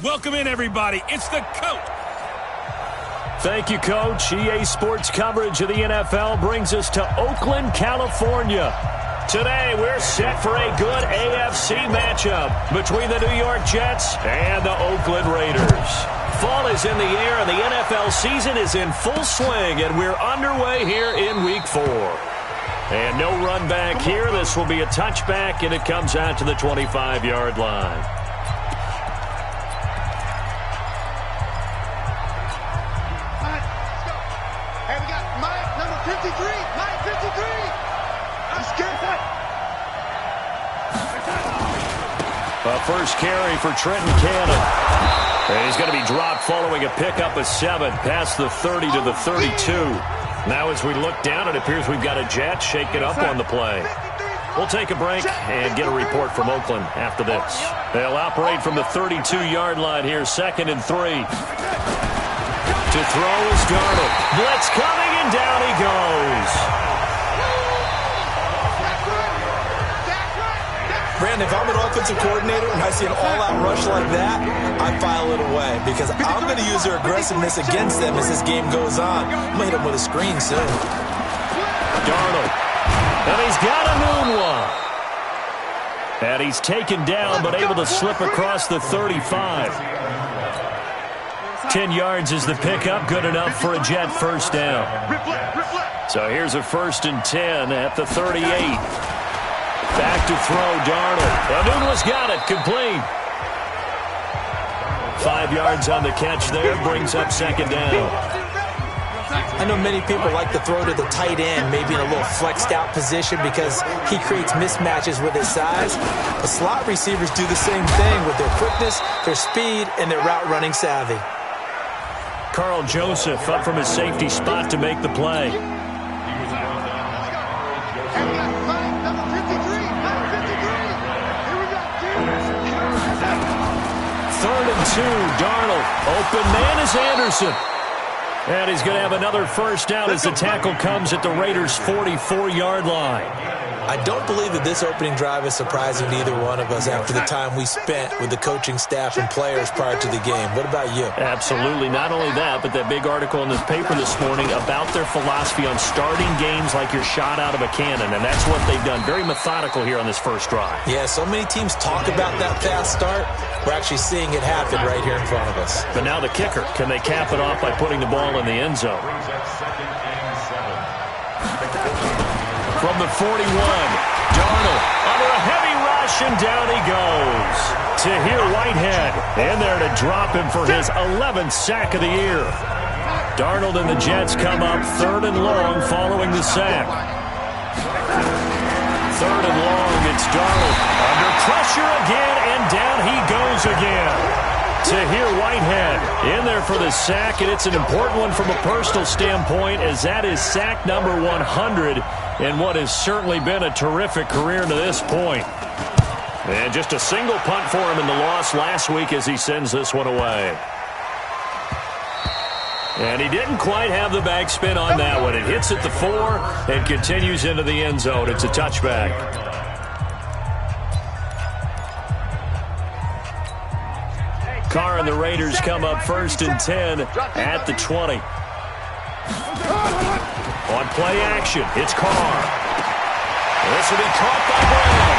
Welcome in, everybody. It's the coach. Thank you, Coach. EA Sports coverage of the NFL brings us to Oakland, California. Today, we're set for a good AFC matchup between the New York Jets and the Oakland Raiders. Fall is in the air, and the NFL season is in full swing, and we're underway here in Week 4. And no run back here. This will be a touchback, and it comes out to the 25-yard line. A first carry for Trenton Cannon. And he's going to be dropped following a pickup of 7 past the 30 to the 32. Now as we look down, it appears we've got a Jet shaken up on the play. We'll take a break and get a report from Oakland after this. They'll operate from the 32-yard line here, 2nd and 3. To throw is Darnold. Blitz coming, and down he goes. Brandon, if I'm an offensive coordinator and I see an all-out rush like that, I file it away because I'm going to use their aggressiveness against them as this game goes on. I'm going to hit them with a screen soon. Darnold. And he's got a noon one. And he's taken down but able to slip across the 35. 10 yards is the pickup. Good enough for a Jet first down. So here's a 1st and 10 at the 38. Back to throw, Darnold. Newton's got it, complete. 5 yards on the catch there, brings up 2nd down. I know many people like to throw to the tight end, maybe in a little flexed out position because he creates mismatches with his size. The slot receivers do the same thing with their quickness, their speed, and their route running savvy. Carl Joseph up from his safety spot to make the play. Third and 2, Darnold. Open man is Anderson. And he's going to have another first down as the tackle comes at the Raiders' 44-yard line. I don't believe that this opening drive is surprising to either one of us after the time we spent with the coaching staff and players prior to the game. What about you? Absolutely. Not only that, but that big article in this paper this morning about their philosophy on starting games like you're shot out of a cannon, and that's what they've done. Very methodical here on this first drive. Yeah, so many teams talk about that fast start. We're actually seeing it happen right here in front of us. But now the kicker. Can they cap it off by putting the ball in the end zone? From the 41, Darnold under a heavy rush, and down he goes. Tahir Whitehead in there to drop him for his 11th sack of the year. Darnold and the Jets come up 3rd and long following the sack. 3rd and long, it's Darnold under pressure again, and down he goes again. Tahir Whitehead in there for the sack, and it's an important one from a personal standpoint as that is sack number 100 in what has certainly been a terrific career to this point. And just a single punt for him in the loss last week as he sends this one away. And he didn't quite have the backspin on that one. It hits at the 4 and continues into the end zone. It's a touchback. Carr and the Raiders come up 1st and 10 at the 20. On play action, it's Carr. This will be caught by Brown.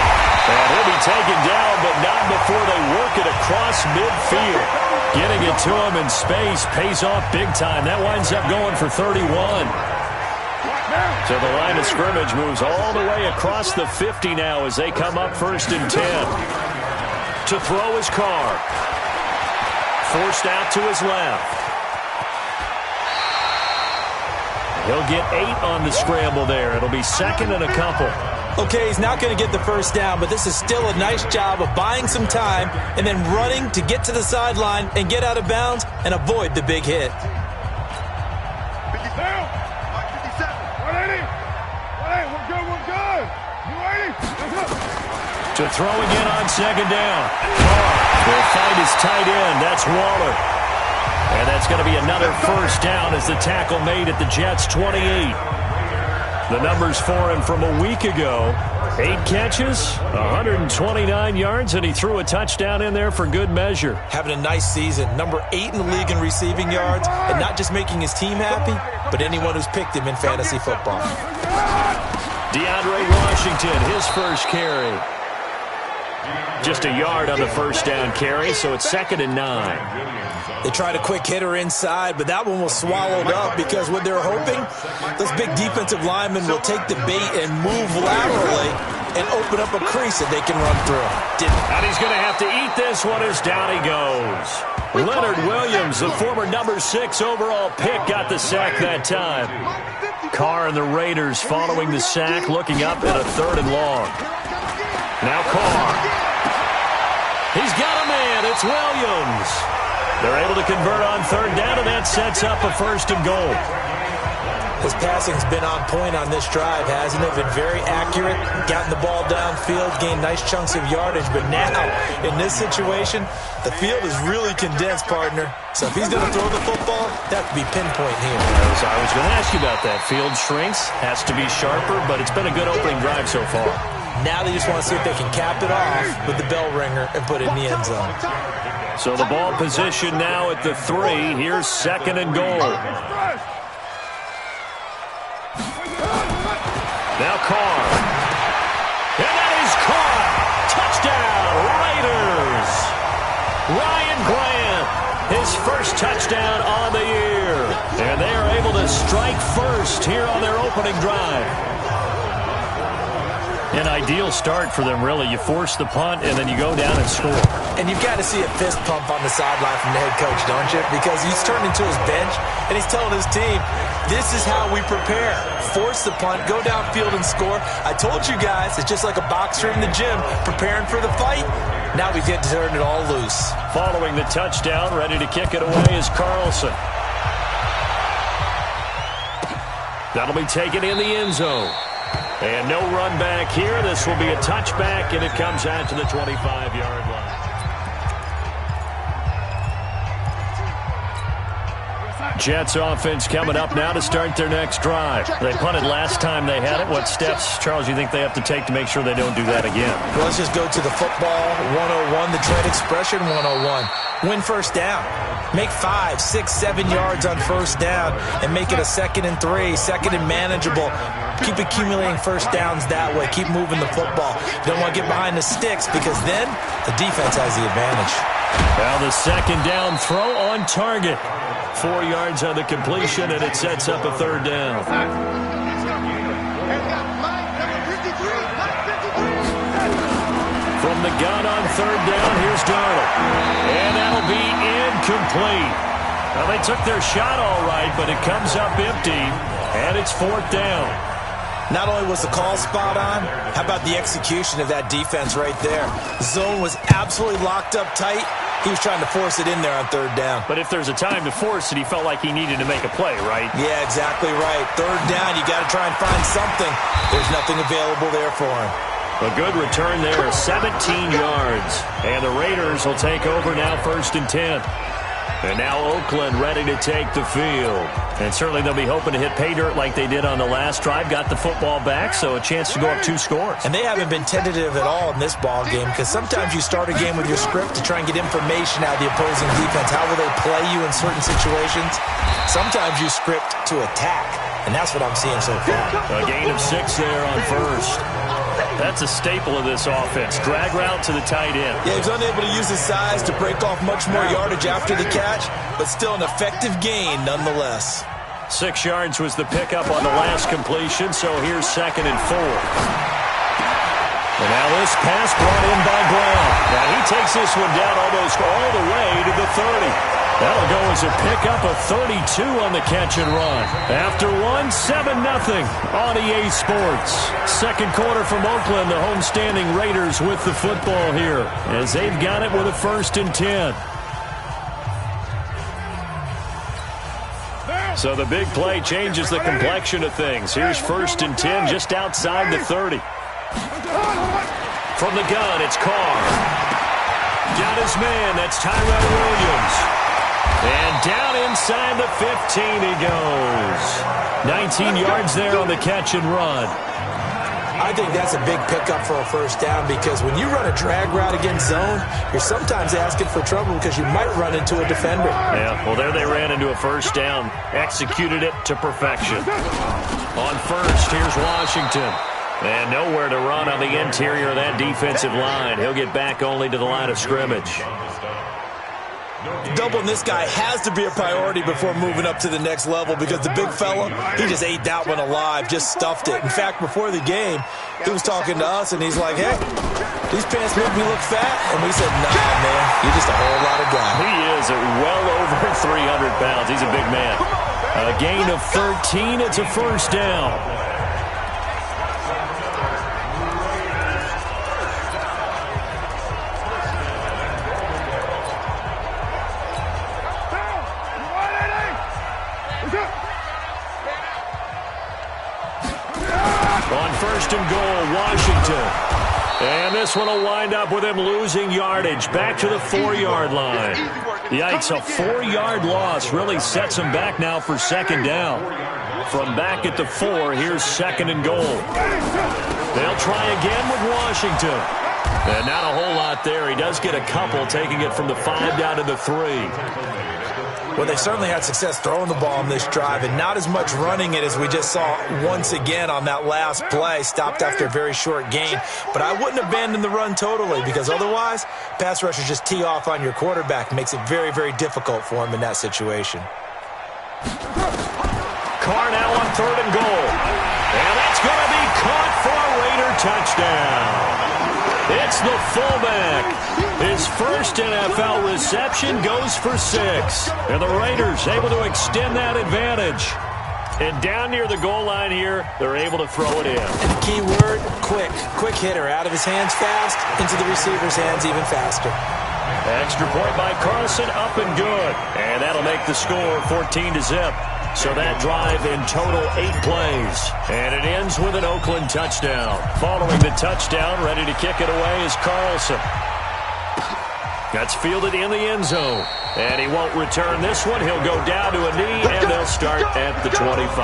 And he'll be taken down, but not before they work it across midfield. Getting it to him in space pays off big time. That winds up going for 31. So the line of scrimmage moves all the way across the 50 now as they come up 1st and 10. To throw is Carr. Forced out to his left. He'll get 8 on the scramble there. It'll be 2nd and a couple. Okay, he's not going to get the first down, but this is still a nice job of buying some time and then running to get to the sideline and get out of bounds and avoid the big hit. 57, 180. 180, we're good. You 80? To throw again on 2nd down. Carr will find his tight end. That's Waller. And that's going to be another first down as the tackle made at the Jets' 28. The numbers for him from a week ago. 8 catches, 129 yards, and he threw a touchdown in there for good measure. Having a nice season. Number 8 in the league in receiving yards, and not just making his team happy, but anyone who's picked him in fantasy football. DeAndre Washington, his first carry. Just a yard on the first down carry, so it's 2nd and 9. They tried a quick hitter inside, but that one was swallowed up because what they're hoping, those big defensive linemen will take the bait and move laterally and open up a crease that they can run through. And he's going to have to eat this one as down he goes. Leonard Williams, the former number 6 overall pick, got the sack that time. Carr and the Raiders following the sack, looking up at a 3rd and long. Now Carr. He's got a man. It's Williams. They're able to convert on 3rd down, and that sets up a 1st and goal. His passing's been on point on this drive, hasn't it? Been very accurate, gotten the ball downfield, gained nice chunks of yardage. But now, in this situation, the field is really condensed, partner. So if he's going to throw the football, that could be pinpoint here. I was going to ask you about that. Field shrinks, has to be sharper, but it's been a good opening drive so far. Now they just want to see if they can cap it off with the bell ringer and put it in the end zone. So the ball position now at the 3. Here's 2nd and goal. Now Carr. And that is caught. Touchdown, Raiders. Ryan Grant, his first touchdown on the year. And they are able to strike first here on their opening drive. An ideal start for them, really. You force the punt, and then you go down and score. And you've got to see a fist pump on the sideline from the head coach, don't you? Because he's turned into his bench, and he's telling his team, this is how we prepare. Force the punt, go downfield and score. I told you guys, it's just like a boxer in the gym preparing for the fight. Now we get to turn it all loose. Following the touchdown, ready to kick it away is Carlson. That'll be taken in the end zone. And no run back here. This will be a touchback, and it comes out to the 25-yard line. Jets offense coming up now to start their next drive. They punted last time they had it. What steps, Charles, you think they have to take to make sure they don't do that again? Well, let's just go to the football 101, the trade expression 101. Win first down. Make 5, 6, 7 yards on first down and make it a 2nd and 3, 2nd and manageable. Keep accumulating first downs that way. Keep moving the football. You don't want to get behind the sticks because then the defense has the advantage. Now the 2nd down throw on target. 4 yards on the completion, and it sets up a 3rd down. From the gun on 3rd down, here's Darnold. And that'll be incomplete. Well, they took their shot all right, but it comes up empty, and it's 4th down. Not only was the call spot on, how about the execution of that defense right there? The zone was absolutely locked up tight. He was trying to force it in there on 3rd down. But if there's a time to force it, he felt like he needed to make a play, right? Yeah, exactly right. 3rd down, you got to try and find something. There's nothing available there for him. A good return there, 17 yards. And the Raiders will take over now 1st and 10. And now Oakland ready to take the field. And certainly they'll be hoping to hit pay dirt like they did on the last drive. Got the football back, so a chance to go up 2 scores. And they haven't been tentative at all in this ball game because sometimes you start a game with your script to try and get information out of the opposing defense. How will they play you in certain situations? Sometimes you script to attack, and that's what I'm seeing so far. A gain of 6 there on 1st. That's a staple of this offense. Drag route to the tight end. Yeah, he's unable to use his size to break off much more yardage after the catch, but still an effective gain nonetheless. 6 yards was the pickup on the last completion, so here's 2nd and 4. And now this pass brought in by Brown. Now he takes this one down almost all the way to the 30. That'll go as a pickup of 32 on the catch and run. After 7-0 on EA Sports. 2nd quarter from Oakland, the homestanding Raiders with the football here as they've got it with a 1st and 10. So the big play changes the complexion of things. Here's 1st and 10 just outside the 30. From the gun, it's Carr. Got his man, that's Tyrell Williams. And down inside the 15 he goes. 19 yards there on the catch and run. I think that's a big pickup for a first down because when you run a drag route against zone, you're sometimes asking for trouble because you might run into a defender. Yeah, well, there they ran into a first down. Executed it to perfection. On first, here's Washington. And nowhere to run on the interior of that defensive line. He'll get back only to the line of scrimmage. Doubling this guy has to be a priority before moving up to the next level because the big fella, he just ate that one alive, just stuffed it. In fact, before the game, he was talking to us, and he's like, hey, these pants make me look fat. And we said, nah, man, you're just a whole lot of guy. He is well over 300 pounds. He's a big man. A gain of 13. It's a first down. On first and goal, Washington. And this one will wind up with him losing yardage back to the 4-yard line. Yikes, a 4-yard loss really sets him back now for second down. From back at the 4, here's second and goal. They'll try again with Washington. And not a whole lot there. He does get a couple, taking it from the 5 down to the 3. Well, they certainly had success throwing the ball on this drive and not as much running it as we just saw once again on that last play. Stopped after a very short gain. But I wouldn't abandon the run totally because otherwise, pass rushers just tee off on your quarterback. Makes it very, very difficult for him in that situation. Carr now on third and goal. And that's going to be caught for a Raider touchdown. It's the fullback. His first NFL reception goes for 6. And the Raiders able to extend that advantage. And down near the goal line here, they're able to throw it in. And the key word, quick. Quick hitter. Out of his hands fast, into the receiver's hands even faster. Extra point by Carlson, up and good. And that'll make the score 14-0. So that drive in total 8 plays. And it ends with an Oakland touchdown. Following the touchdown, ready to kick it away is Carlson. That's fielded in the end zone. And he won't return this one. He'll go down to a knee, and they'll start at the 25.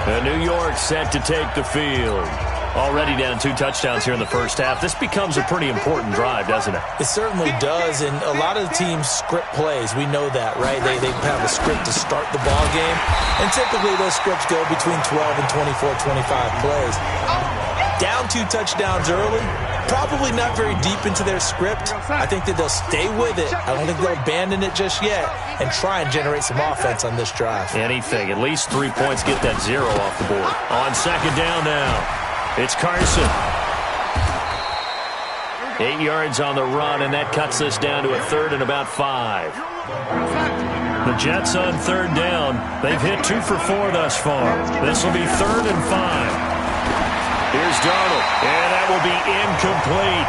And New York set to take the field. Already down 2 touchdowns here in the first half. This becomes a pretty important drive, doesn't it? It certainly does, and a lot of the teams script plays. We know that, right? They have a script to start the ball game, and typically those scripts go between 12 and 24, 25 plays. Down 2 touchdowns early, probably not very deep into their script. I think that they'll stay with it. I don't think they'll abandon it just yet and try and generate some offense on this drive. Anything, at least 3 points, get that 0 off the board. On second down now. It's Carson. 8 yards on the run, and that cuts this down to a third and about 5. The Jets on third down. They've hit 2 for 4 thus far. This will be third and 5. Here's Darnold, and that will be incomplete.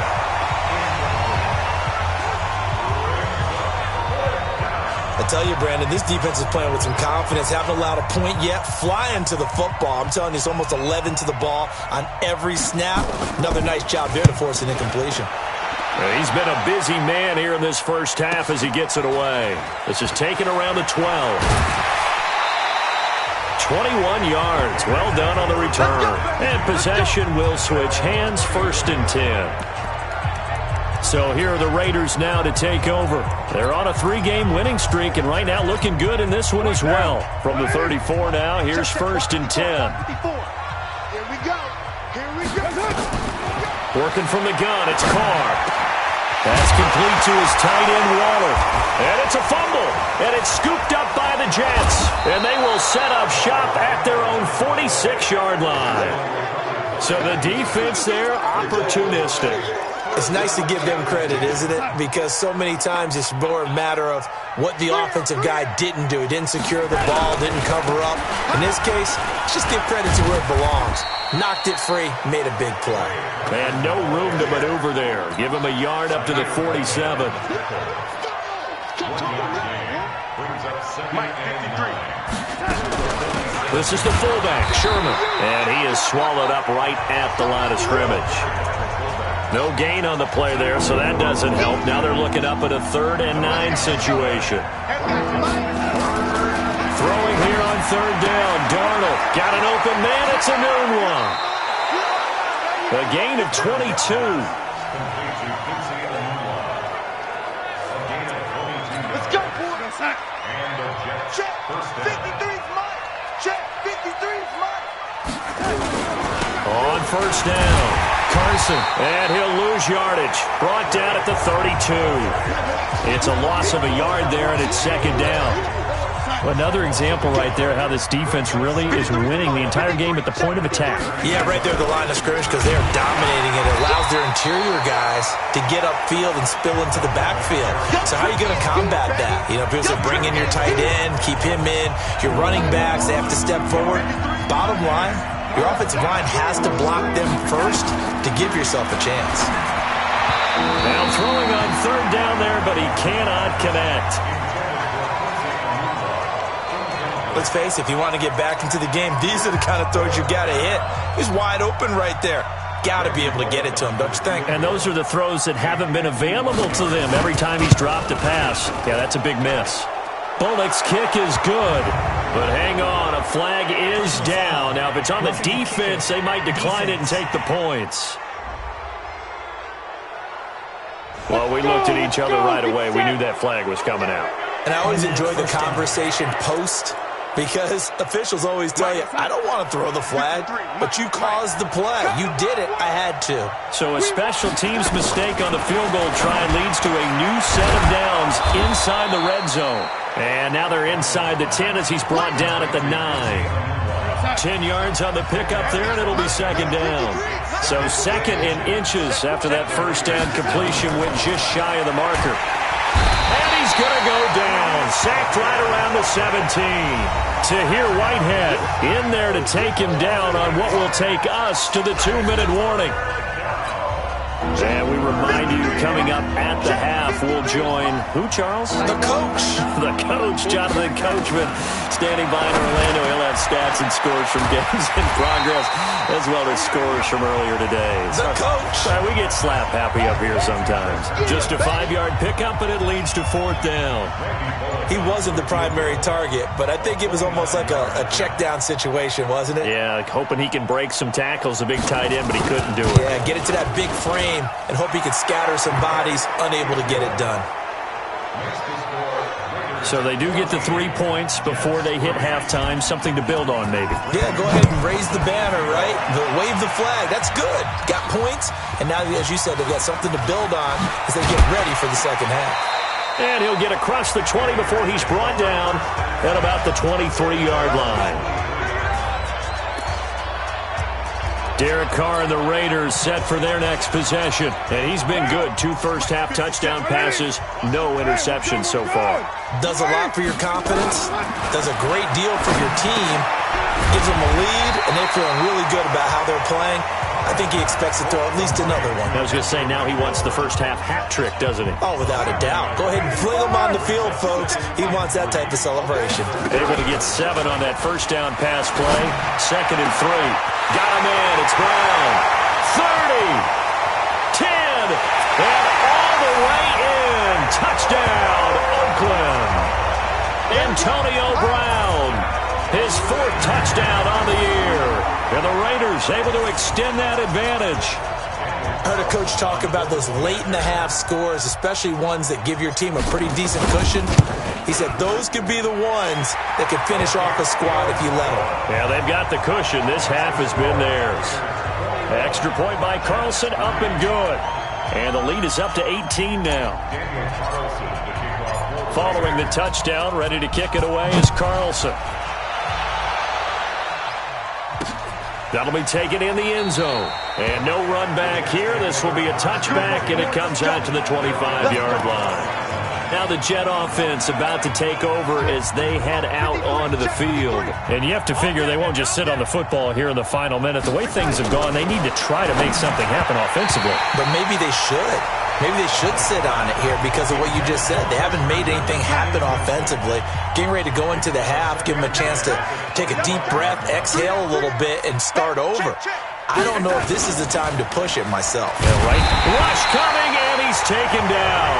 I tell you, Brandon, this defense is playing with some confidence. Haven't allowed a point yet. Flying to the football. I'm telling you, it's almost 11 to the ball on every snap. Another nice job there to force an incompletion. He's been a busy man here in this first half as he gets it away. This is taken around the 12. 21 yards. Well done on the return. And possession will switch hands, first and 10. So here are the Raiders now to take over. They're on a 3-game winning streak, and right now looking good in this one as well. From the 34 now, here's first and 10. Here we go. Here we go. Working from the gun, it's Carr. That's complete to his tight end, Waller. And it's a fumble. And it's scooped up by the Jets. And they will set up shop at their own 46-yard line. So the defense there, opportunistic. It's nice to give them credit, isn't it? Because so many times it's more a matter of what the offensive guy didn't do. He didn't secure the ball, didn't cover up. In this case, just give credit to where it belongs. Knocked it free, made a big play. And no room to maneuver there. Give him a yard up to the 47. This is the fullback, Sherman. And he is swallowed up right at the line of scrimmage. No gain on the play there, so that doesn't help. Now they're looking up at a 3rd and 9 situation. Throwing here on 3rd down. Darnold got an open man. It's a noon one. A gain of 22. Let's go, boys. Check. 53's mine. Check. 53's mine. On 1st down, Carson, and he'll lose yardage. Brought down at the 32. It's a loss of a yard there, and it's 2nd down. Another example right there how this defense really is winning the entire game at the point of attack. Yeah, right there at the line of scrimmage because they're dominating it. It allows their interior guys to get upfield and spill into the backfield. So how are you going to combat that? You know, people say bring in your tight end, keep him in. Your running backs, they have to step forward. Bottom line, your offensive line has to block them first to give yourself a chance. Now throwing on 3rd down there, but he cannot connect. Let's face it, if you want to get back into the game, these are the kind of throws you got to hit. He's wide open right there. Got to be able to get it to him, don't you think? And those are the throws that haven't been available to them every time he's dropped a pass. Yeah, that's a big miss. Bullock's kick is good. But hang on, a flag is down. Now, if it's on the defense, they might decline it and take the points. Well, we looked at each other right away. We knew that flag was coming out. And I always enjoy the conversation post because officials always tell you, I don't want to throw the flag, but you caused the play. You did it. I had to. So a special teams mistake on the field goal try leads to a new set of downs inside the red zone. And now they're inside the 10 as he's brought down at the 9. 10 yards on the pickup there, and it'll be 2nd down. So 2nd and inches after that 1st down completion went just shy of the marker. And he's going to go down. Sacked right around the 17. Tahir Whitehead in there to take him down on what will take us to the 2-minute warning. And we remind you, coming up at the half, we'll join who, Charles? The coach. The coach, Jonathan Coachman, standing by in Orlando. He'll have stats and scores from games in progress, as well as scores from earlier today. The coach. We get slap happy up here sometimes. Just a 5-yard pickup, and it leads to 4th down. He wasn't the primary target, but I think it was almost like a check down situation, wasn't it? Yeah, like hoping he can break some tackles, a big tight end, but he couldn't do it. Yeah, get it to that big frame and hope he could scatter some bodies, unable to get it done. So they do get the 3 points before they hit halftime, something to build on maybe. Yeah, go ahead and raise the banner, right? Wave the flag. That's good. Got points, and now, as you said, they've got something to build on as they get ready for the 2nd half. And he'll get across the 20 before he's brought down at about the 23-yard line. Derek Carr and the Raiders set for their next possession. And he's been good. 2 first-half touchdown passes, no interceptions so far. Does a lot for your confidence. Does a great deal for your team. Gives them a lead, and they're feeling really good about how they're playing. I think he expects to throw at least another one. I was going to say, now he wants the first-half hat trick, doesn't he? Oh, without a doubt. Go ahead and fling him on the field, folks. He wants that type of celebration. Able to get 7 on that first-down pass play. 2nd and 3. Got him in. It's Brown. 30. 10. And all the way in. Touchdown, Oakland. Antonio Brown. His 4th touchdown on the year. And the Raiders able to extend that advantage. I heard a coach talk about those late-in-the-half scores, especially ones that give your team a pretty decent cushion. He said those could be the ones that could finish off a squad if you let them. Yeah, they've got the cushion. This half has been theirs. Extra point by Carlson, up and good. And the lead is up to 18 now. Following the touchdown, ready to kick it away is Carlson. That'll be taken in the end zone. And no run back here. This will be a touchback, and it comes out to the 25-yard line. Now the Jet offense about to take over as they head out onto the field. And you have to figure they won't just sit on the football here in the final minute. The way things have gone, they need to try to make something happen offensively. But maybe they should. Maybe they should sit on it here because of what you just said. They haven't made anything happen offensively. Getting ready to go into the half, give them a chance to take a deep breath, exhale a little bit, and start over. I don't know if this is the time to push it myself. Yeah, right. Rush coming, and he's taken down.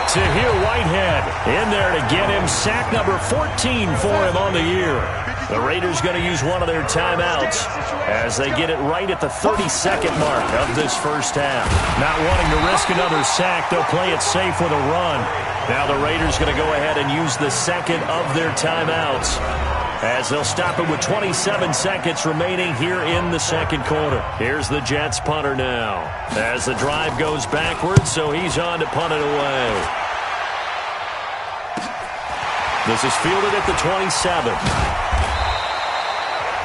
Tahir Whitehead in there to get him. Sack number 14 for him on the year. The Raiders going to use one of their timeouts as they get it right at the 32nd mark of this first half. Not wanting to risk another sack, they'll play it safe with a run. Now the Raiders going to go ahead and use the second of their timeouts, as they'll stop it with 27 seconds remaining here in the second quarter. Here's the Jets punter now, as the drive goes backwards, so he's on to punt it away. This is fielded at the 27.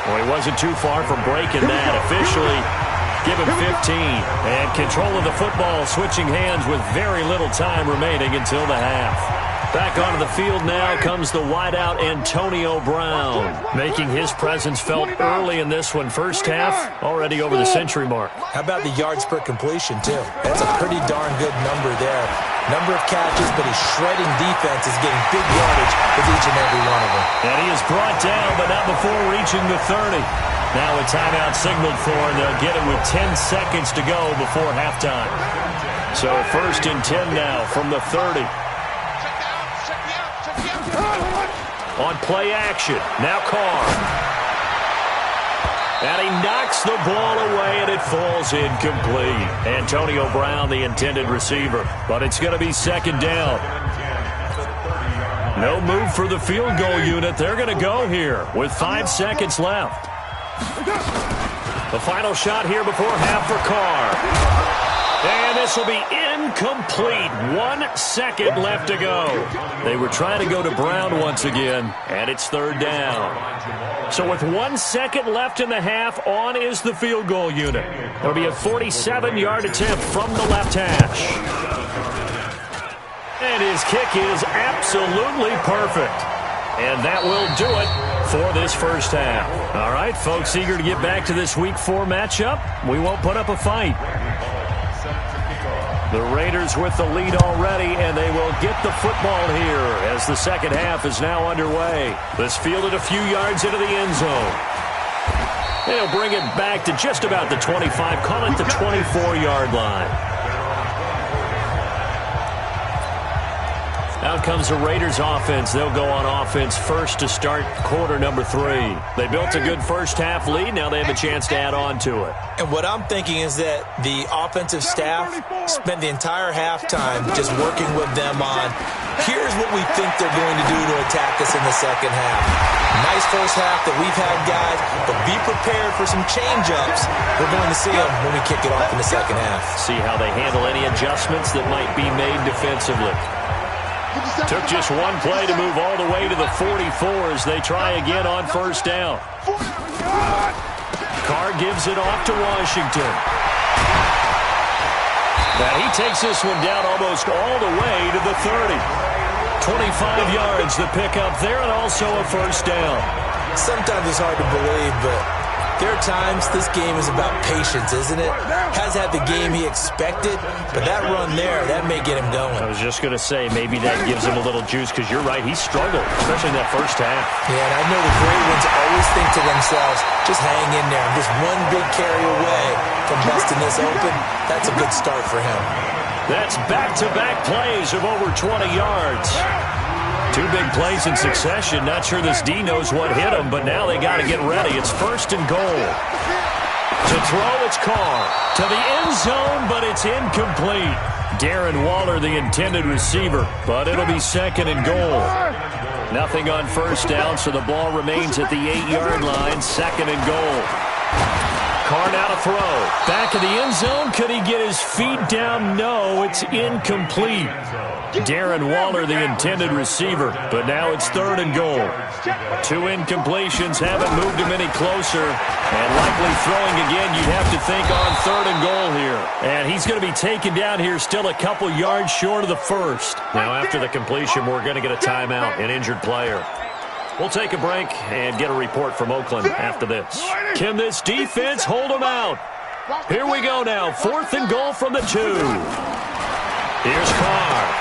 Well, he wasn't too far from breaking that. Officially, give him 15. And control of the football switching hands with very little time remaining until the half. Back onto the field now comes the wideout Antonio Brown, making his presence felt early in this one. First half, already over the century mark. How about the yards per completion, too? That's a pretty darn good number there. Number of catches, but his shredding defense is getting big yardage with each and every one of them. And he is brought down, but not before reaching the 30. Now a timeout signaled for, and they'll get it with 10 seconds to go before halftime. So 1st and 10 now from the 30. On play action, now Carr. And he knocks the ball away, and it falls incomplete. Antonio Brown, the intended receiver, but it's going to be second down. No move for the field goal unit. They're going to go here with 5 seconds left. The final shot here before half for Carr. And this will be incomplete. 1 second left to go. They were trying to go to Brown once again, and it's third down. So with 1 second left in the half, on is the field goal unit. It'll be a 47-yard attempt from the left hash. And his kick is absolutely perfect. And that will do it for this first half. All right, folks, eager to get back to this Week 4 matchup. We won't put up a fight. The Raiders with the lead already, and they will get the football here as the second half is now underway. This fielded a few yards into the end zone. They'll bring it back to just about the 25, call it the 24-yard line. Out comes the Raiders offense. They'll go on offense first to start quarter number 3. They built a good first half lead. Now they have a chance to add on to it. And what I'm thinking is that the offensive staff spent the entire halftime just working with them on, here's what we think they're going to do to attack us in the second half. Nice first half that we've had, guys, but be prepared for some change-ups. We're going to see them when we kick it off in the second half. See how they handle any adjustments that might be made defensively. Took just one play to move all the way to the 44 as they try again on first down. Carr gives it off to Washington. Now he takes this one down almost all the way to the 30. 25 yards to pick up there, and also a first down. Sometimes it's hard to believe, but there are times this game is about patience, isn't it? Has had the game he expected, but that run there, that may get him going. I was just going to say, maybe that gives him a little juice, because you're right, he struggled, especially in that first half. Yeah, and I know the great ones always think to themselves, just hang in there. I'm just one big carry away from busting this open. That's a good start for him. That's back-to-back plays of over 20 yards. 2 big plays in succession. Not sure this D knows what hit him, but now they got to get ready. It's first and goal. To throw, it's Carr. To the end zone, but it's incomplete. Darren Waller, the intended receiver, but it'll be second and goal. Nothing on first down, so the ball remains at the 8-yard line. Second and goal. Carr now to throw. Back of the end zone. Could he get his feet down? No, it's incomplete. Darren Waller, the intended receiver, but now it's third and goal. 2 incompletions haven't moved him any closer, and likely throwing again, you'd have to think on third and goal here. And he's going to be taken down here, still a couple yards short of the first. Now after the completion, we're going to get a timeout, an injured player. We'll take a break and get a report from Oakland after this. Can this defense hold them out? Here we go now, 4th and goal from the 2. Here's Carr.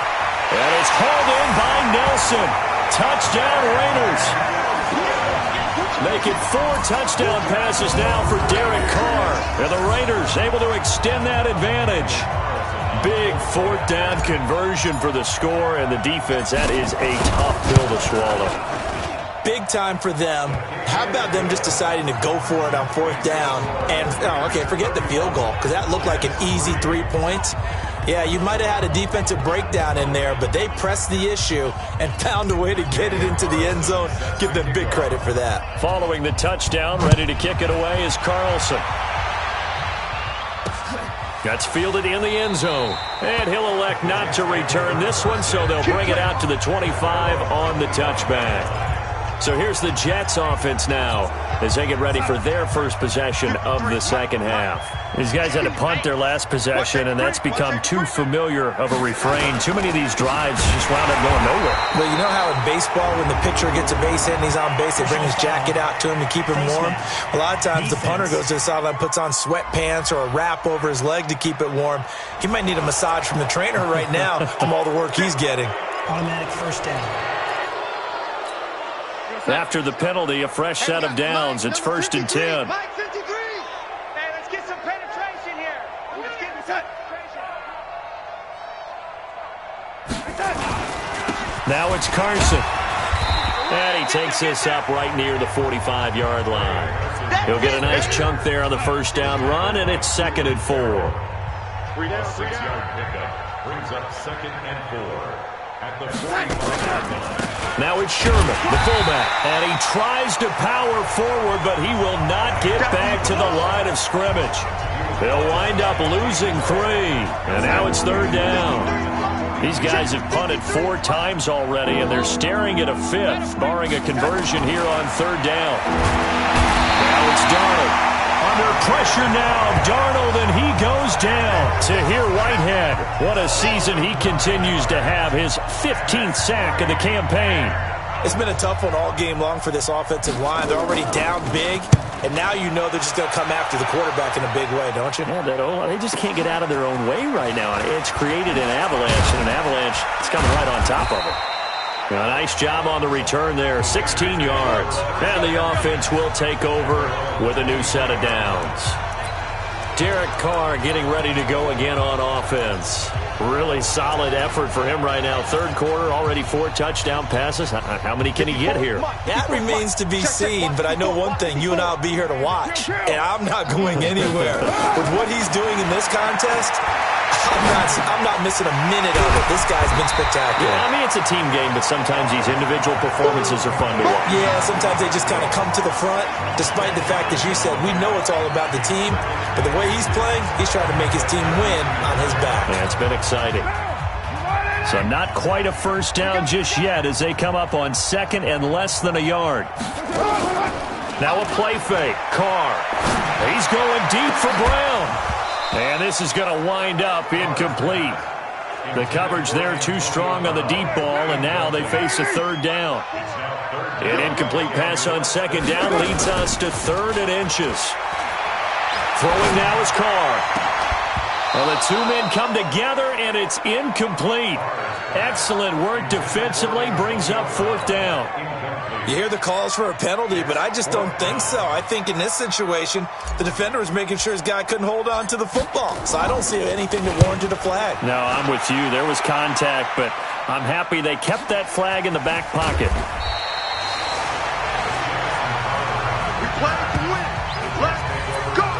And it's hauled in by Nelson. Touchdown, Raiders. Make it 4 touchdown passes now for Derek Carr. And the Raiders able to extend that advantage. Big 4th down conversion for the score, and the defense, that is a tough pill to swallow. Big time for them. How about them just deciding to go for it on 4th down? And, forget the field goal, because that looked like an easy 3 points. Yeah, you might have had a defensive breakdown in there, but they pressed the issue and found a way to get it into the end zone. Give them big credit for that. Following the touchdown, ready to kick it away is Carlson. That's fielded in the end zone. And he'll elect not to return this one, so they'll bring it out to the 25 on the touchback. So here's the Jets offense now as they get ready for their first possession of the second half. These guys had to punt their last possession, and that's become too familiar of a refrain. Too many of these drives just wound up going nowhere. Well, you know how in baseball, when the pitcher gets a base hit and he's on base, they bring his jacket out to him to keep him warm? A lot of times the punter goes to the sideline, puts on sweatpants or a wrap over his leg to keep it warm. He might need a massage from the trainer right now from all the work he's getting. Automatic first down. After the penalty, a fresh set of downs. It's 1st and 10. Mike 53. Hey, let's get some penetration here. Let's get some penetration. Now it's Carson. And he takes this up right near the 45-yard line. He'll get a nice chunk there on the first down run, and it's 2nd and 4. 6-yard pickup brings up 2nd and 4 at the 45-yard line. Now it's Sherman, the fullback, and he tries to power forward, but he will not get back to the line of scrimmage. They'll wind up losing 3, and now it's 3rd down. These guys have punted 4 times already, and they're staring at a 5th, barring a conversion here on 3rd down. Now it's Darnold. Under pressure now, Darnold, and he goes down. Tahir Whitehead, what a season he continues to have, his 15th sack of the campaign. It's been a tough one all game long for this offensive line. They're already down big, and now you know they're just going to come after the quarterback in a big way, don't you? Yeah, they just can't get out of their own way right now. It's created an avalanche, and an avalanche is coming right on top of it. A nice job on the return there, 16 yards. And the offense will take over with a new set of downs. Derek Carr getting ready to go again on offense. Really solid effort for him right now. 3rd quarter, already 4 touchdown passes. How many can he get here? That remains to be seen, but I know one thing. You and I will be here to watch, and I'm not going anywhere. With what he's doing in this contest, I'm not missing a minute of it. This guy's been spectacular. Yeah, I mean, it's a team game, but sometimes these individual performances are fun to watch. Yeah, sometimes they just kind of come to the front, despite the fact, as you said, we know it's all about the team, but the way he's playing, he's trying to make his team win on his back. Yeah, it's been exciting. So not quite a first down just yet as they come up on 2nd and less than a yard. Now a play fake. Carr. He's going deep for Brown. And this is going to wind up incomplete. The coverage there too strong on the deep ball, and now they face a 3rd down. An incomplete pass on 2nd down leads us to 3rd and inches. Throwing now is Carr. Well, the 2 men come together, and it's incomplete. Excellent work defensively, brings up 4th down. You hear the calls for a penalty, but I just don't think so. I think in this situation, the defender was making sure his guy couldn't hold on to the football. So I don't see anything that warranted a flag. No, I'm with you. There was contact, but I'm happy they kept that flag in the back pocket. We play to win. Let's go.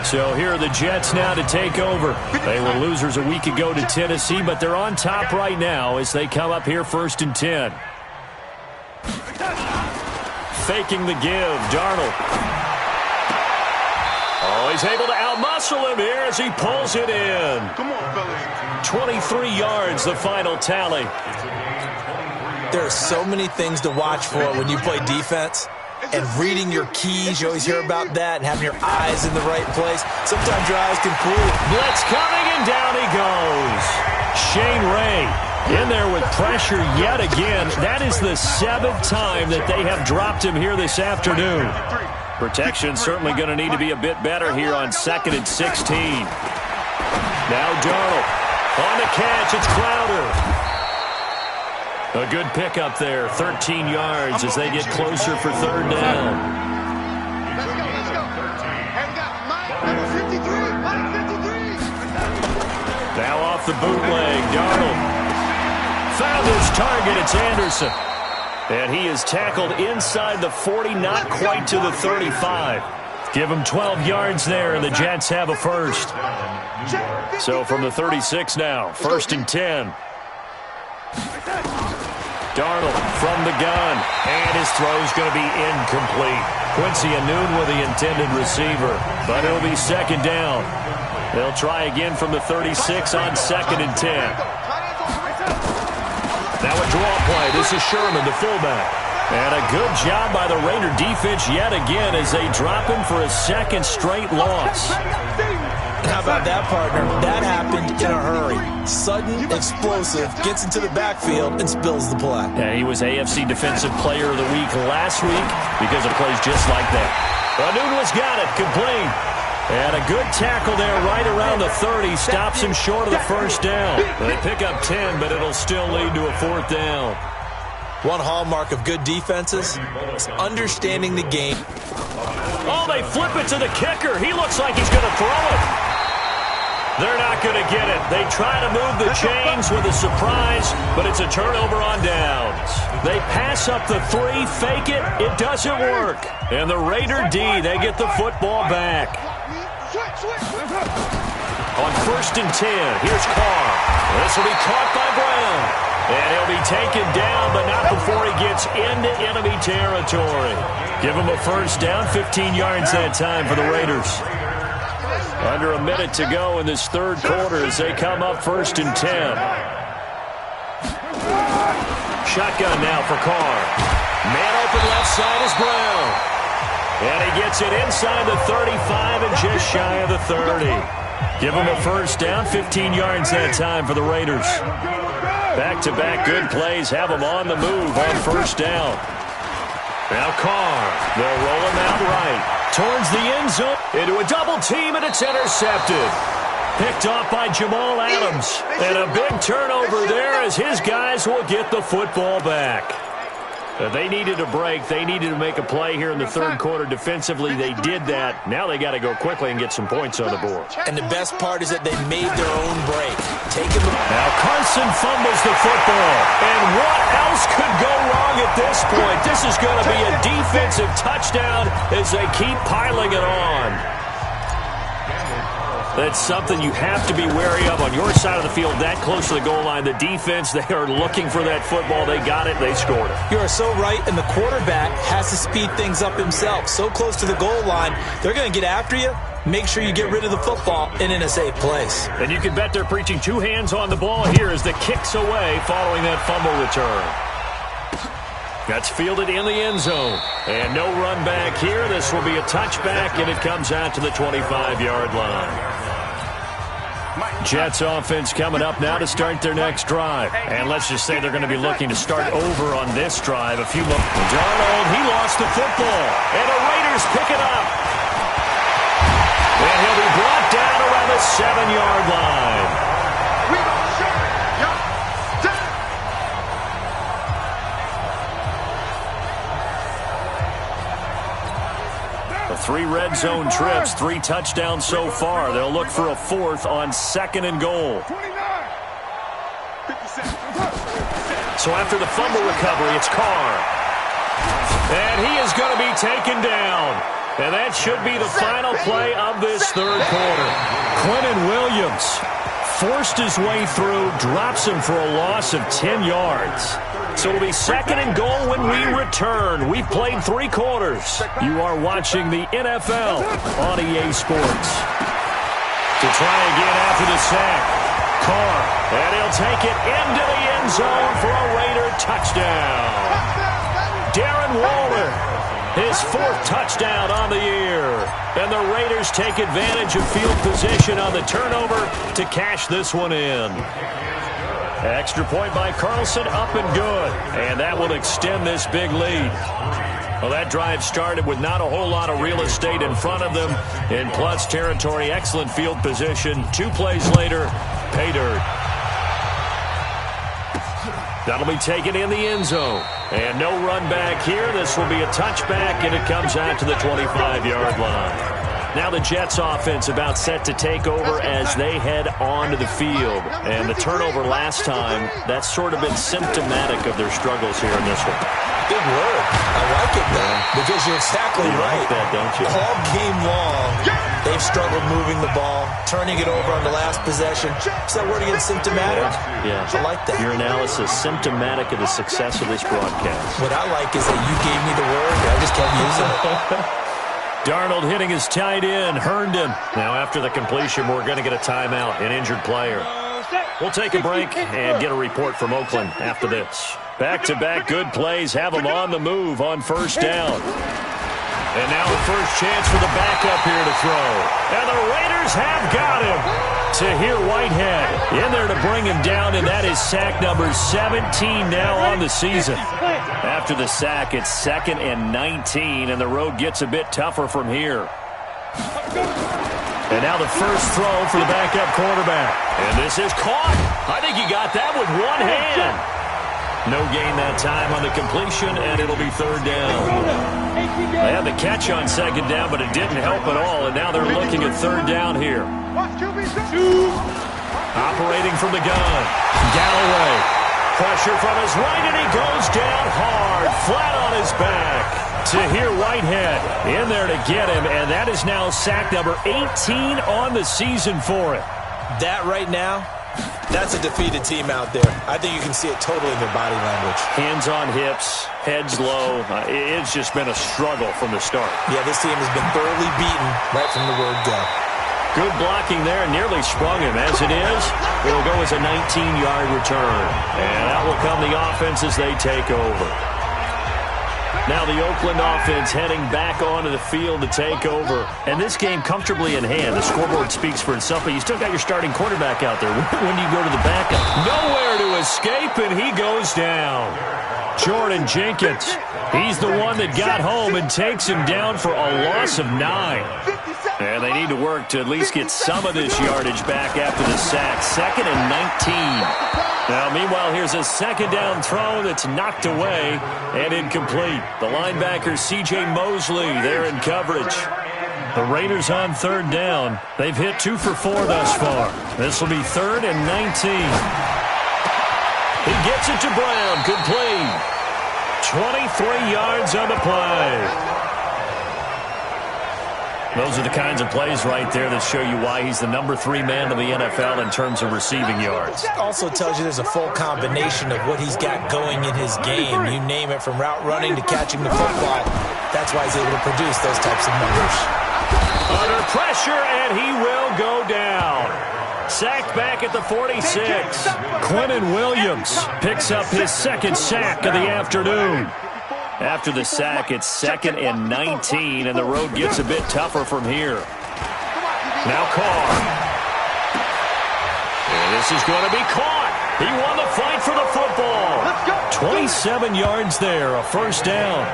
So here are the Jets now to take over. They were losers a week ago to Tennessee, but they're on top right now as they come up here 1st and 10. Faking the give, Darnold. Oh, he's able to outmuscle him here as he pulls it in. Come on, fellas. 23 yards, the final tally. There are so many things to watch for when you play defense. And reading your keys, you always hear about that, and having your eyes in the right place. Sometimes your eyes can fool you. Blitz coming, and down he goes. Shane Ray in there with pressure yet again. That is the 7th time that they have dropped him here this afternoon. Protection certainly going to need to be a bit better here on 2nd and 16. Now Darnold on the catch. It's Crowder. A good pickup there, 13 yards as they get closer for third down. Let's go. And we got Mike, number 53. Mike 53. Now off the bootleg, Darnold found his target. It's Anderson. And he is tackled inside the 40, not quite to the 35. Give him 12 yards there, and the Jets have a first. So from the 36 now, 1st and 10. Darnold from the gun, and his throw's going to be incomplete. Quincy Anoon with the intended receiver, but it'll be 2nd down. They'll try again from the 36 on 2nd and 10. Now a draw play. This is Sherman, the fullback. And a good job by the Raider defense yet again as they drop him for a 2nd straight loss. How about that, partner? That happened in a hurry. Sudden, explosive, gets into the backfield and spills the play. Yeah, he was AFC Defensive Player of the Week last week because of plays just like that. Anoon got it, complete. And a good tackle there right around the 30. Stops him short of the 1st down. They pick up 10, but it'll still lead to a 4th down. One hallmark of good defenses is understanding the game. Oh, they flip it to the kicker. He looks like he's going to throw it. They're not going to get it. They try to move the chains with a surprise, but it's a turnover on downs. They pass up the 3, fake it. It doesn't work. And the Raider D, they get the football back. On 1st and 10, here's Carr. This will be caught by Brown. And he'll be taken down, but not before he gets into enemy territory. Give him a 1st down, 15 yards that time for the Raiders. Under a minute to go in this 3rd quarter as they come up 1st and 10. Shotgun now for Carr. Man open left side is Brown. And he gets it inside the 35 and just shy of the 30. Give him a 1st down, 15 yards that time for the Raiders. Back-to-back good plays have him on the move on 1st down. Now Carr, they'll roll him out right. Towards the end zone, into a double team, and it's intercepted. Picked off by Jamal Adams. And a big turnover there as his guys will get the football back. They needed a break. They needed to make a play here in the 3rd quarter defensively. They did that. Now they got to go quickly and get some points on the board. And the best part is that they made their own break. Now Carson fumbles the football. And what else could go wrong at this point? This is going to be a defensive touchdown as they keep piling it on. That's something you have to be wary of on your side of the field, that close to the goal line. The defense, they are looking for that football. They got it. They scored it. You are so right, and the quarterback has to speed things up himself. So close to the goal line, they're going to get after you. Make sure you get rid of the football and in a safe place. And you can bet they're preaching 2 hands on the ball here as the kick's away following that fumble return. That's fielded in the end zone. And no run back here. This will be a touchback, and it comes out to the 25-yard line. Jets offense coming up now to start their next drive. And let's just say they're going to be looking to start over on this drive. Darnold, he lost the football. And the Raiders pick it up. And he'll be brought down around the 7-yard line. The 3 red zone trips, 3 touchdowns so far. They'll look for a 4th on 2nd and goal. So after the fumble recovery, it's Carr. And he is going to be taken down. And that should be the final play of this 3rd quarter. Quentin Williams forced his way through, drops him for a loss of 10 yards. So it'll be 2nd and goal when we return. We've played 3 quarters. You are watching the NFL on EA Sports. To try again after the sack. Carr, and he'll take it into the end zone for a Raider touchdown. Darren Waller, his 4th touchdown on the year. And the Raiders take advantage of field position on the turnover to cash this one in. Extra point by Carlson, up and good. And that will extend this big lead. Well, that drive started with not a whole lot of real estate in front of them. In plus territory, excellent field position. 2 plays later, pay dirt. That'll be taken in the end zone. And no run back here. This will be a touchback, and it comes out to the 25-yard line. Now the Jets offense about set to take over as they head onto the field. And the turnover last time, that's sort of been symptomatic of their struggles here in this one. Big word. I like it, though, because you're exactly right. Like that, don't you? All game long, they've struggled moving the ball, turning it over on the last possession. Is that word again, symptomatic? Yeah. I like that. Your analysis, symptomatic of the success of this broadcast. What I like is that you gave me the word, and I just kept using it. Darnold hitting his tight end, Herndon. Now after the completion, we're going to get a timeout, an injured player. We'll take a break and get a report from Oakland after this. Back-to-back good plays have them on the move on first down. And now the first chance for the backup here to throw. And the Raiders have got him. Tahir Whitehead in there to bring him down, and that is sack number 17 now on the season. After the sack, it's 2nd and 19, and the road gets a bit tougher from here. And now the first throw for the backup quarterback. And this is caught. I think he got that with one hand. No gain that time on the completion, and it'll be 3rd down. They had the catch on 2nd down, but it didn't help at all, and now they're looking at 3rd down here. Operating from the gun, Galloway. Pressure from his right, and he goes down hard, flat on his back. Tahir Whitehead in there to get him, and that is now sack number 18 on the season for him. That right now, that's a defeated team out there. I think you can see it totally in their body language. Hands on hips, heads low. It's just been a struggle from the start. Yeah, this team has been thoroughly beaten right from the word go. Good blocking there, nearly sprung him. As it is, it'll go as a 19-yard return. And that will come the offense as they take over. Now the Oakland offense heading back onto the field to take over. And this game comfortably in hand. The scoreboard speaks for itself, but you still got your starting quarterback out there. When do you go to the backup? Nowhere to escape, and he goes down. Jordan Jenkins, he's the one that got home and takes him down for a loss of 9. And they need to work to at least get some of this yardage back after the sack. 2nd and 19. Now, meanwhile, here's a 2nd down throw that's knocked away and incomplete. The linebacker, C.J. Mosley, there in coverage. The Raiders on 3rd down. They've hit 2 for 4 thus far. This will be 3rd and 19. He gets it to Brown, complete. 23 yards on the play. Those are the kinds of plays right there that show you why he's the number 3 man in the NFL in terms of receiving yards. It also tells you there's a full combination of what he's got going in his game. You name it, from route running to catching the football. That's why he's able to produce those types of numbers. Under pressure, and he will go down. Sacked back at the 46. Quentin Williams picks up his 2nd sack of the afternoon. After the sack, it's 2nd and 19, and the road gets a bit tougher from here. Now Carr. And this is going to be caught. He won the fight for the football. 27 yards there, a 1st down.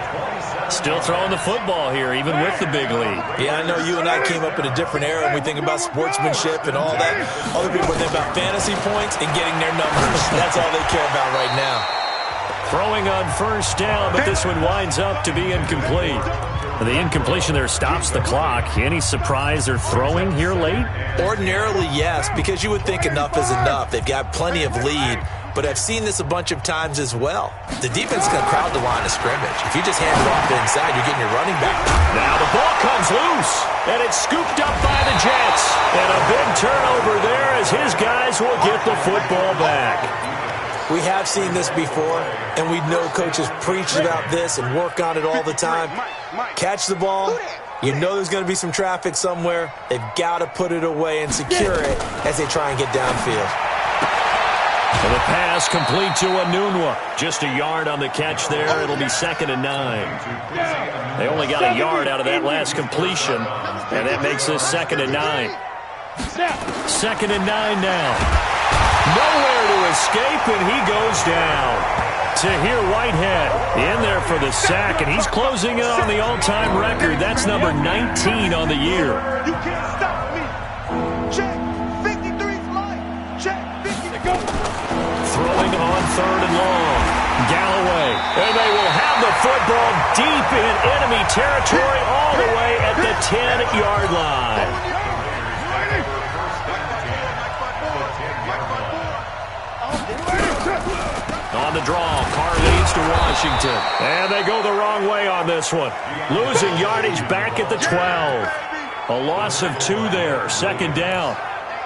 Still throwing the football here, even with the big lead. Yeah, I know you and I came up in a different era, and we think about sportsmanship and all that. Other people think about fantasy points and getting their numbers. That's all they care about right now. Throwing on 1st down, but this one winds up to be incomplete. The incompletion there stops the clock. Any surprise they're throwing here late? Ordinarily, yes, because you would think enough is enough. They've got plenty of lead, but I've seen this a bunch of times as well. The defense is going to crowd the line of scrimmage. If you just hand it off inside, you're getting your running back. Now the ball comes loose, and it's scooped up by the Jets. And a big turnover there as his guys will get the football back. We have seen this before, and we know coaches preach about this and work on it all the time. Catch the ball. You know there's going to be some traffic somewhere. They've got to put it away and secure it as they try and get downfield. And the pass complete to Anunwa. Just a yard on the catch there. It'll be 2nd and 9. They only got a yard out of that last completion, and that makes this 2nd and 9. 2nd and 9 now. Nowhere to escape, and he goes down. Tahir Whitehead in there for the sack, and he's closing in on the all-time record. That's number 19 on the year. You can't stop me. Check. 53's mine. Check. 50. Go. Throwing on 3rd and long. Galloway, and they will have the football deep in enemy territory all the way at the 10-yard line. On the draw, Carr leads to Washington. And they go the wrong way on this one. Losing yardage back at the 12. A loss of 2 there, 2nd down.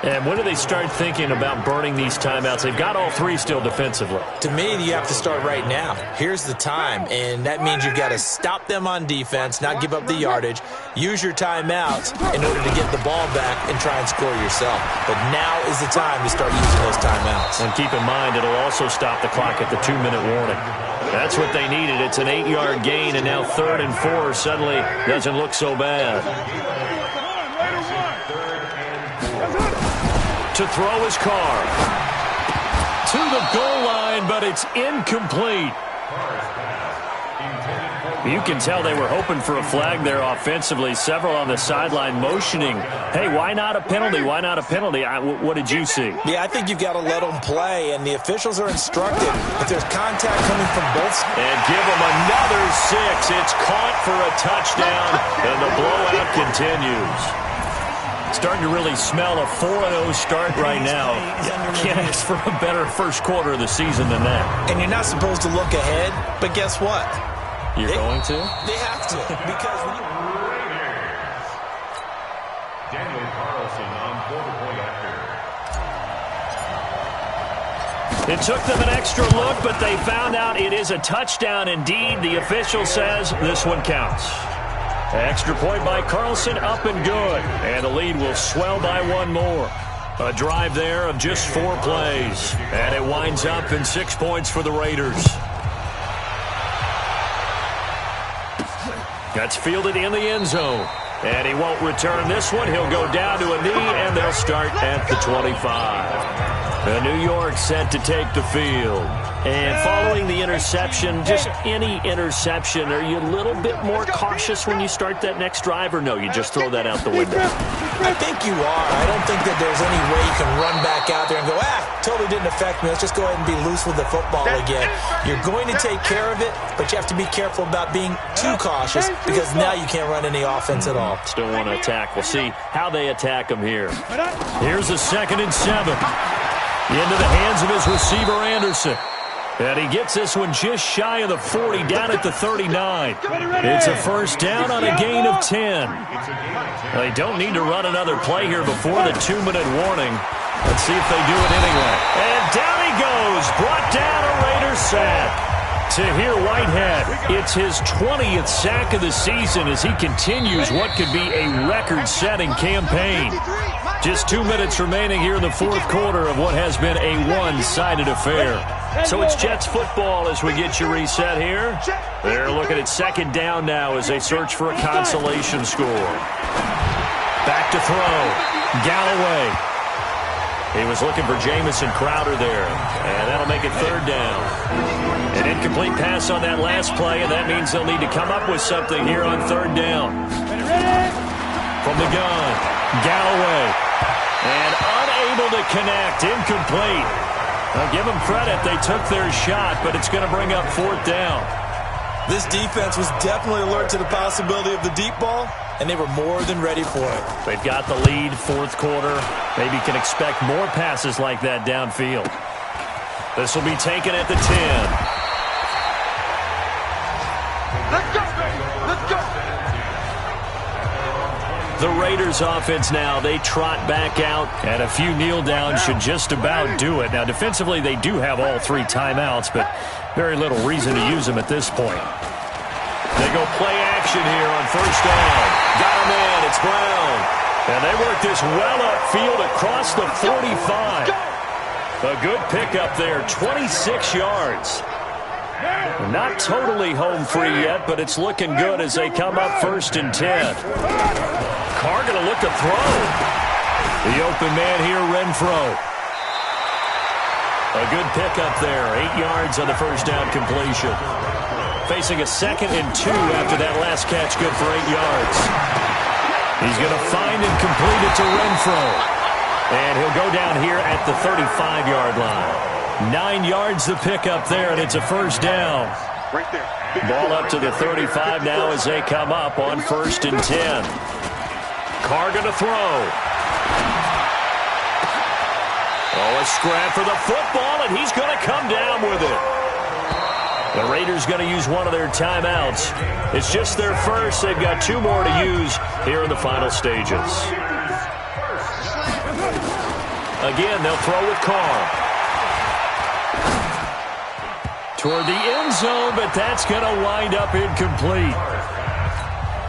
And when do they start thinking about burning these timeouts? They've got all 3 still defensively. To me, you have to start right now. Here's the time, and that means you've got to stop them on defense, not give up the yardage, use your timeouts in order to get the ball back and try and score yourself. But now is the time to start using those timeouts. And keep in mind, it'll also stop the clock at the 2-minute warning. That's what they needed. It's an 8-yard gain, and now 3rd and 4 suddenly doesn't look so bad. To throw his Carr. To the goal line, but it's incomplete. You can tell they were hoping for a flag there offensively. Several on the sideline motioning, hey, why not a penalty? Why not a penalty? What did you see? Yeah, I think you've got to let them play, and the officials are instructed if there's contact coming from both sides. And give them another 6. It's caught for a touchdown, and the blowout continues. Starting to really smell a 4-0 start right now. Can't ask for a better first quarter of the season than that. And you're not supposed to look ahead, but guess what? You're going to? They have to, because when you... Daniel Carlson on quarter-point after. It took them an extra look, but they found out it is a touchdown indeed. The official says this one counts. Extra point by Carlson, up and good. And the lead will swell by 1 more. A drive there of just 4 plays. And it winds up in 6 points for the Raiders. That's fielded in the end zone. And he won't return this one. He'll go down to a knee, and they'll start at the 25. New York set to take the field. And following the interception, just any interception, are you a little bit more cautious when you start that next drive, or no, you just throw that out the window? I think you are. I don't think that there's any way you can run back out there and go, totally didn't affect me. Let's just go ahead and be loose with the football again. You're going to take care of it, but you have to be careful about being too cautious because now you can't run any offense at all. Still want to attack. We'll see how they attack them here. Here's a 2nd and 7. Into the hands of his receiver, Anderson. And he gets this one just shy of the 40, down at the 39. It's a first down on a gain of 10. They don't need to run another play here before the 2-minute warning. Let's see if they do it anyway. And down he goes, brought down a Raiders sack. Tahir Whitehead, it's his 20th sack of the season as he continues what could be a record-setting campaign. Just 2 minutes remaining here in the 4th quarter of what has been a one-sided affair. So it's Jets football as we get you reset here. They're looking at 2nd down now as they search for a consolation score. Back to throw. Galloway. He was looking for Jamison Crowder there. And that'll make it 3rd down. An incomplete pass on that last play, and that means they'll need to come up with something here on 3rd down. From the gun, Galloway. And unable to connect, incomplete. I'll give them credit, they took their shot, but it's going to bring up 4th down. This defense was definitely alert to the possibility of the deep ball, and they were more than ready for it. They've got the lead, 4th quarter. Maybe can expect more passes like that downfield. This will be taken at the 10. Let's go! Let's go! The Raiders offense now, they trot back out, and a few kneel downs should just about do it. Now, defensively, they do have all 3 timeouts, but very little reason to use them at this point. They go play action here on 1st down. Got a man, it's Brown. And they work this well upfield across the 45. A good pickup there, 26 yards. Not totally home free yet, but it's looking good as they come up 1st and 10. Carr going to look to throw. The open man here, Renfro. A good pickup there, 8 yards on the 1st down completion. Facing a 2nd and 2 after that last catch, good for 8 yards. He's going to find and complete it to Renfro. And he'll go down here at the 35-yard line. 9 yards to pick up there, and it's a first down. Right there. Ball up to the 35 now as they come up on 1st and 10. Carr going to throw. Oh, a scrap for the football, and he's going to come down with it. The Raiders going to use one of their timeouts. It's just their first. They've got 2 more to use here in the final stages. Again, they'll throw with Carr. Toward the end zone, but that's going to wind up incomplete.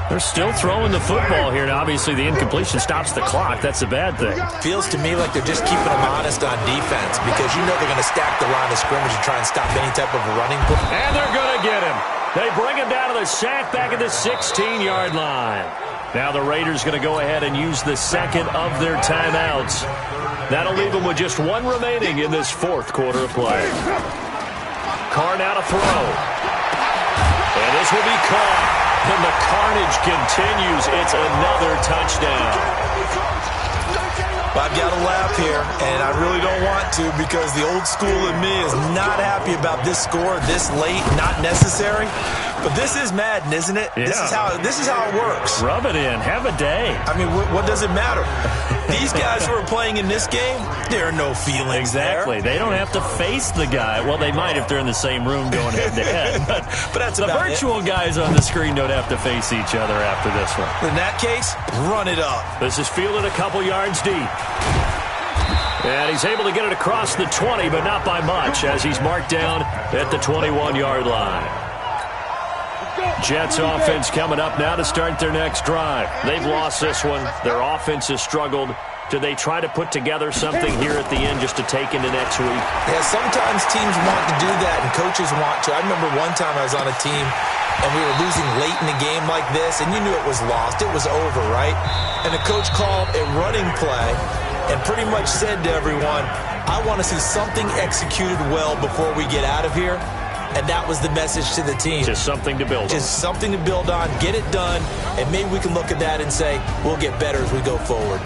They're still throwing the football here. Now, obviously, the incompletion stops the clock. That's a bad thing. Feels to me like they're just keeping them honest on defense because you know they're going to stack the line of scrimmage and try and stop any type of a running play. And they're going to get him. They bring him down to the sack back at the 16-yard line. Now the Raiders going to go ahead and use the second of their timeouts. That'll leave them with just 1 remaining in this 4th quarter of play. Carr now to throw. And this will be caught. And the carnage continues. It's another touchdown. I've got to laugh here, and I really don't want to because the old school in me is not happy about this score this late, not necessary. But this is Madden, isn't it? Yeah. This is how it works. Rub it in. Have a day. I mean, what does it matter? These guys who are playing in this game, there are no feelings Exactly. there. They don't have to face the guy. Well, they might if they're in the same room going head-to-head. But that's the about virtual guys on the screen don't have to face each other after this one. In that case, run it up. This is fielded a couple yards deep. And he's able to get it across the 20, but not by much, as he's marked down at the 21-yard line. Jets offense coming up now to start their next drive. They've lost this one. Their offense has struggled. Do they try to put together something here at the end just to take into next week? Yeah, sometimes teams want to do that, and coaches want to. I remember one time I was on a team, and we were losing late in the game like this, and you knew it was lost. It was over, right? And the coach called a running play and pretty much said to everyone, I want to see something executed well before we get out of here. And that was the message to the team. Just something to build on. Just something to build on, get it done, and maybe we can look at that and say, we'll get better as we go forward.